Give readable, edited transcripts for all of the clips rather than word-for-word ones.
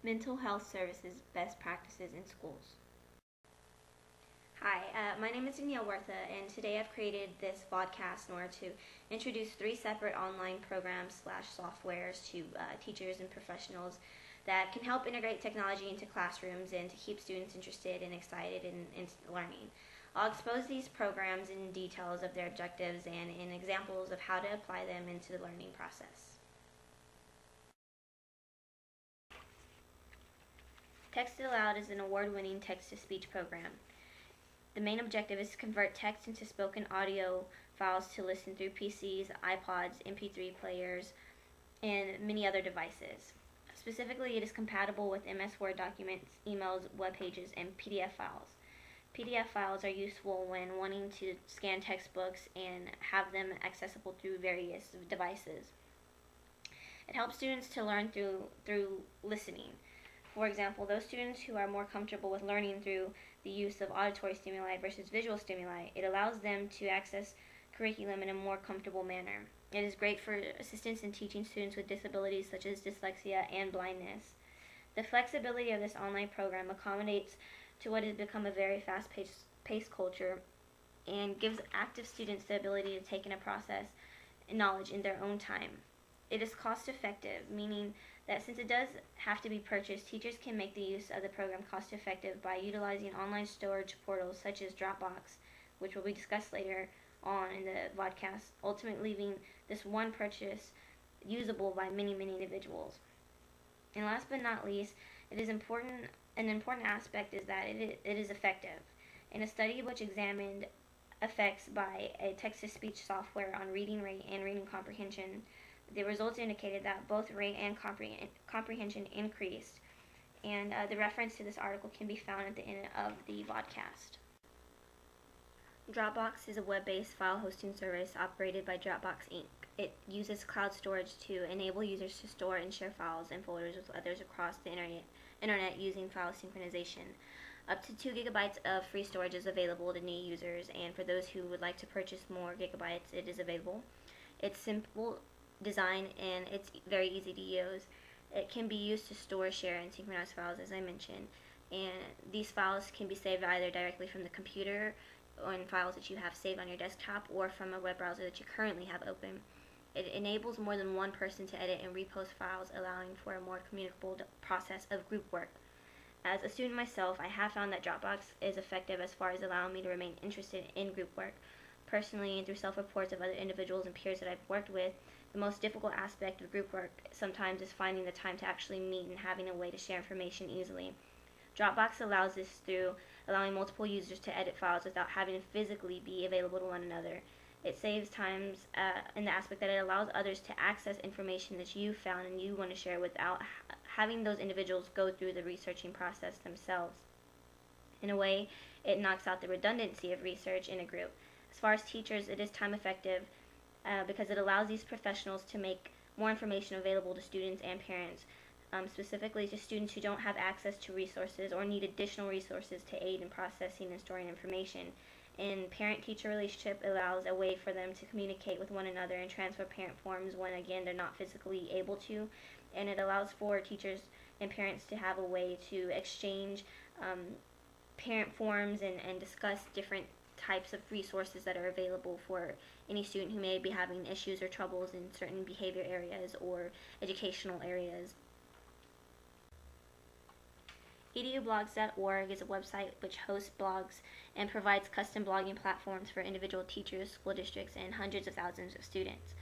Mental health services best practices in schools. Hi, my name is Danielle, and today I've created this podcast in order to introduce 3 separate online programs / softwares to teachers and professionals that can help integrate technology into classrooms and to keep students interested and excited in learning. I'll expose these programs in details of their objectives and in examples of how to apply them into the learning process. Text Aloud is an award-winning text-to-speech program. The main objective is to convert text into spoken audio files to listen through PCs, iPods, MP3 players, and many other devices. Specifically, it is compatible with MS Word documents, emails, web pages, and PDF files. PDF files are useful when wanting to scan textbooks and have them accessible through various devices. It helps students to learn through listening. For example, those students who are more comfortable with learning through the use of auditory stimuli versus visual stimuli, it allows them to access curriculum in a more comfortable manner. It is great for assistance in teaching students with disabilities such as dyslexia and blindness. The flexibility of this online program accommodates to what has become a very fast-paced culture and gives active students the ability to take in a process and knowledge in their own time. It is cost-effective, meaning that since it does have to be purchased, teachers can make the use of the program cost-effective by utilizing online storage portals such as Dropbox, which will be discussed later on in the podcast, ultimately leaving this one purchase usable by many individuals. And last but not least, an important aspect is that it is effective. In a study which examined effects by a text-to-speech software on reading rate and reading comprehension, the results indicated that both rate and comprehension increased, and the reference to this article can be found at the end of the podcast. Dropbox is a web-based file hosting service operated by Dropbox Inc. It uses cloud storage to enable users to store and share files and folders with others across the internet using file synchronization. Up to 2 gigabytes of free storage is available to new users, and for those who would like to purchase more gigabytes, it is available. It's simple design and it's very easy to use. It can be used to store, share, and synchronize files, as I mentioned, and these files can be saved either directly from the computer or in files that you have saved on your desktop or from a web browser that you currently have open. It enables more than one person to edit and repost files, allowing for a more communicable process of group work. As a student myself, I have found that Dropbox is effective as far as allowing me to remain interested in group work. Personally, and through self-reports of other individuals and peers that I've worked with, the most difficult aspect of group work sometimes is finding the time to actually meet and having a way to share information easily. Dropbox allows this through allowing multiple users to edit files without having to physically be available to one another. It saves times in the aspect that it allows others to access information that you found and you want to share without having those individuals go through the researching process themselves. In a way, it knocks out the redundancy of research in a group. As far as teachers, it is time effective because it allows these professionals to make more information available to students and parents, specifically to students who don't have access to resources or need additional resources to aid in processing and storing information. And parent-teacher relationship allows a way for them to communicate with one another and transfer parent forms when, again, they're not physically able to. And it allows for teachers and parents to have a way to exchange parent forms and discuss different types of resources that are available for any student who may be having issues or troubles in certain behavior areas or educational areas. edublogs.org is a website which hosts blogs and provides custom blogging platforms for individual teachers, school districts, and hundreds of thousands of students.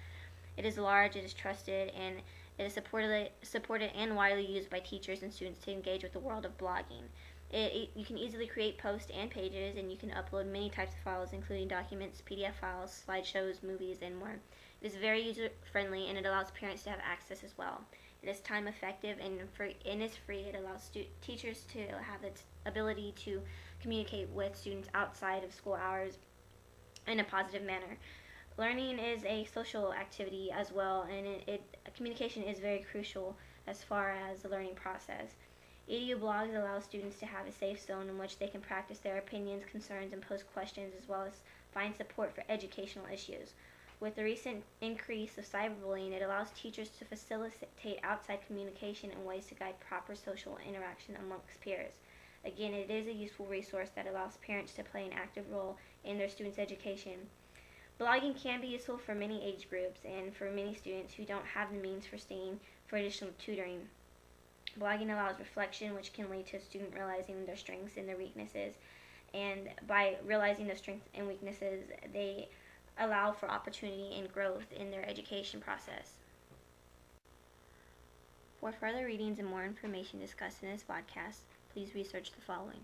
It is large, it is trusted, and it is supported and widely used by teachers and students to engage with the world of blogging. You can easily create posts and pages, and you can upload many types of files, including documents, PDF files, slideshows, movies, and more. It is very user-friendly, and it allows parents to have access as well. It is time effective and is free. It allows teachers to have the ability to communicate with students outside of school hours in a positive manner. Learning is a social activity as well, and communication is very crucial as far as the learning process. EDU blogs allow students to have a safe zone in which they can practice their opinions, concerns, and pose questions, as well as find support for educational issues. With the recent increase of cyberbullying, it allows teachers to facilitate outside communication and ways to guide proper social interaction amongst peers. Again, it is a useful resource that allows parents to play an active role in their students' education. Blogging can be useful for many age groups and for many students who don't have the means for staying for additional tutoring. Blogging allows reflection, which can lead to a student realizing their strengths and their weaknesses. And by realizing their strengths and weaknesses, they allow for opportunity and growth in their education process. For further readings and more information discussed in this podcast, please research the following.